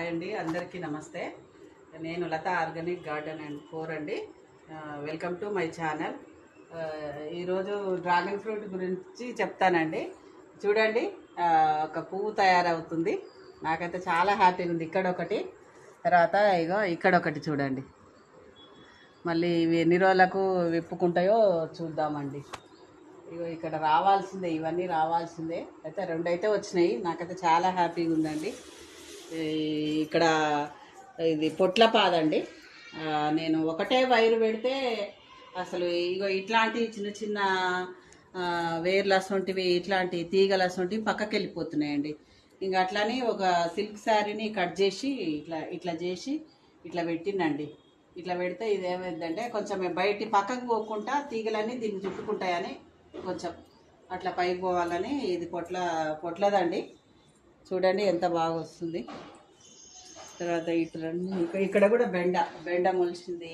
అండి, అందరికీ నమస్తే. నేను లత ఆర్గానిక్ గార్డెన్ అండ్ ఫోర్ అండి. Welcome to my channel. ఈరోజు డ్రాగన్ ఫ్రూట్ గురించి చెప్తానండి. చూడండి, ఒక పువ్వు తయారవుతుంది. నాకైతే చాలా హ్యాపీగా ఉంది. ఇక్కడ ఒకటి, తర్వాత ఇక్కడ ఒకటి చూడండి. మళ్ళీ ఇవి ఎన్ని రోజులకు విప్పుకుంటాయో చూద్దామండి. ఇక్కడ రావాల్సిందే, ఇవన్నీ రావాల్సిందే. అయితే రెండైతే వచ్చినాయి. నాకైతే చాలా హ్యాపీగా ఉందండి. ఇక్కడ ఇది పొట్ల పాదండి. నేను ఒకటే వైరు పెడితే అసలు ఇట్లాంటి చిన్న చిన్న వేర్లు అసొంటివి, ఇట్లాంటి తీగలు అసొంటివి పక్కకి వెళ్ళిపోతున్నాయండి. ఇంకా అట్లానే ఒక సిల్క్ శారీని కట్ చేసి ఇట్లా చేసి ఇట్లా పెట్టినండి. ఇట్లా పెడితే ఇది ఏమైందంటే కొంచెం బయటి పక్కకు పోకుండా తీగలన్నీ దీన్ని చుట్టుకుంటాయని కొంచెం అట్లా పైకి పోవాలని. ఇది పొట్లదండి. చూడండి ఎంత బాగా వస్తుంది. తర్వాత ఇక్కడ కూడా బెండ మొలిచింది.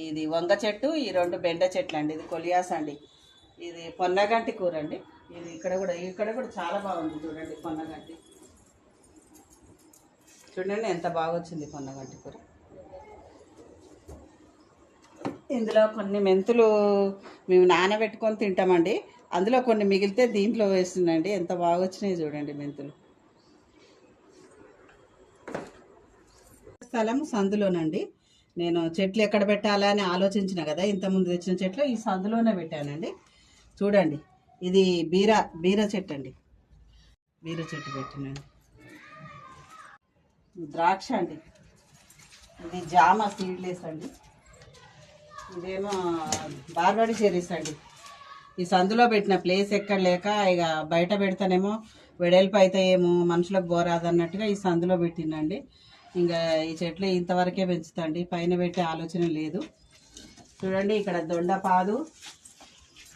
ఇది వంగ చెట్టు, ఈ రెండు బెండ చెట్లు అండి. ఇది కొలియాస్ అండి. ఇది పొన్నగంటి కూర అండి. ఇది ఇక్కడ కూడా చాలా బాగుంది. చూడండి పొన్నగంటి, చూడండి ఎంత బాగా వచ్చింది పొన్నగంటి కూర. ఇందులో కొన్ని మెంతులు మేము నానబెట్టుకొని తింటామండి. అందులో కొన్ని మిగిలితే దీంట్లో వేస్తుందండి. ఎంత బాగా వచ్చినాయి చూడండి మెంతులు. స్థలం సందులోనండి. నేను చెట్లు ఎక్కడ పెట్టాలని ఆలోచించిన కదా, ఇంతకుముందు తెచ్చిన చెట్లు ఈ సందులోనే పెట్టానండి. చూడండి, ఇది బీర చెట్టు అండి. బీర చెట్టు పెట్టినండి. ద్రాక్ష అండి. ఇది జామ సీడ్లెస్ అండి. ఇదేమో బార్బడి చెర్రీస్ అండి. ఈ సందులో పెట్టిన ప్లేస్ ఎక్కడ లేక ఇక బయట పెడతానేమో వెడల్పు అవుతాయేమో, మనుషులకు బోరాదన్నట్టుగా ఈ సందులో పెట్టిందండి. ఇంకా ఈ చెట్లు ఇంతవరకే పెంచుతాండి, పైన పెట్టే ఆలోచన లేదు. చూడండి, ఇక్కడ దొండపాదు,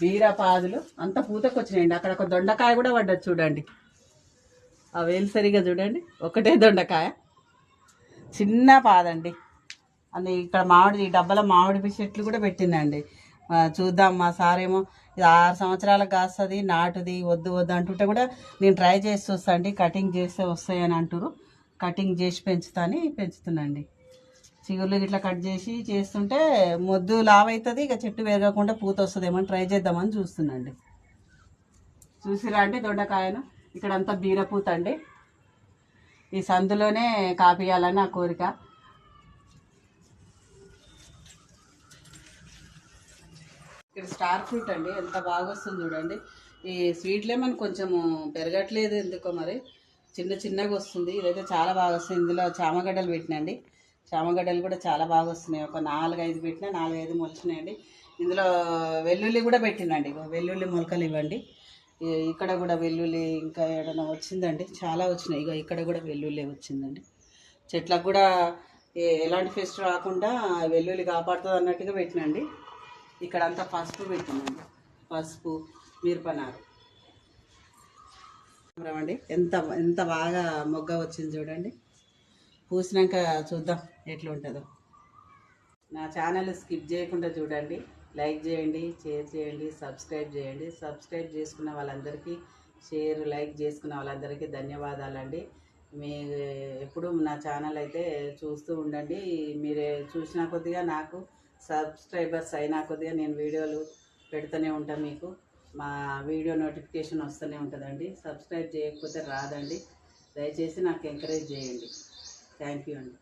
బీరపాదులు అంత పూతకు వచ్చినాయండి. అక్కడ ఒక దొండకాయ కూడా పడ్డది చూడండి. ఆ వేలు సరిగా చూడండి, ఒకటే దొండకాయ, చిన్న పాదండి. అని ఇక్కడ మామిడి డబ్బాలో మామిడి చెట్లు కూడా పెట్టిందండి. చూద్దాం. మా సారేమో ఇది 6 సంవత్సరాలకు కాస్తుంది, నాటుది, వద్దు అంటుంటే కూడా నేను ట్రై చేసి చూస్తాండి. కటింగ్ చేస్తే వస్తాయని అంటారు. కటింగ్ చేసి పెంచుతున్నాండి. చిగుర్లు ఇట్లా కట్ చేసి చేస్తుంటే మొద్దు లావవుతుంది. ఇక చెట్టు పెరగకుండా పూత వస్తుందేమో ట్రై చేద్దామని చూస్తున్నాండి. చూసిరా అండి దొండకాయను. ఇక్కడంతా బీరపూత అండి. ఈ సందులోనే కాపియాలని నా కోరిక. ఇక్కడ స్టార్ ఫ్రూట్ అండి. ఎంత బాగా వస్తుంది చూడండి. ఈ స్వీట్ లెమన్ కొంచెము పెరగట్లేదు ఎందుకో మరి, చిన్నగా వస్తుంది. ఇదైతే చాలా బాగా వస్తుంది. ఇందులో చామగడ్డలు పెట్టినండి. చామగడ్డలు కూడా చాలా బాగా వస్తున్నాయి. ఒక 4-5 పెట్టినా 4-5 మొలిచినాయండి. ఇందులో వెల్లుల్లి కూడా పెట్టినండి. వెల్లుల్లి మొలకలు ఇవ్వండి. ఇక్కడ కూడా వెల్లుల్లి ఇంకా ఏదైనా వచ్చిందండి. చాలా వచ్చినాయి. ఇక్కడ కూడా వెల్లుల్లి వచ్చిందండి. చెట్లకు కూడా ఎలాంటి పెస్ట్ రాకుండా వెల్లుల్లి కాపాడుతుంది అన్నట్టుగా పెట్టినండి. ఇక్కడ అంతా పసుపు పెట్టినండి. పసుపు, మిరపనారు అండి. ఎంత బాగా మొగ్గ వచ్చింది చూడండి. పూసినాక చూద్దాం ఎట్లుంటుందో. నా ఛానల్ స్కిప్ చేయకుండా చూడండి. లైక్ చేయండి, షేర్ చేయండి, సబ్స్క్రైబ్ చేయండి. సబ్స్క్రైబ్ చేసుకున్న వాళ్ళందరికీ, లైక్ చేసుకున్న వాళ్ళందరికీ ధన్యవాదాలండి. మీరు ఎప్పుడు నా ఛానల్ అయితే చూస్తూ ఉండండి. మీరే చూసిన కొద్దిగా నాకు సబ్స్క్రైబర్స్ అయినా కొద్దిగా నేను వీడియోలు పెడుతూనే ఉంటాను. మీకు మా వీడియో నోటిఫికేషన్ వస్తూనే ఉంటుందండి. సబ్స్క్రైబ్ చేయకపోతే రాదండి. దయచేసి నాకు ఎంకరేజ్ చేయండి. థ్యాంక్ యూ అండి.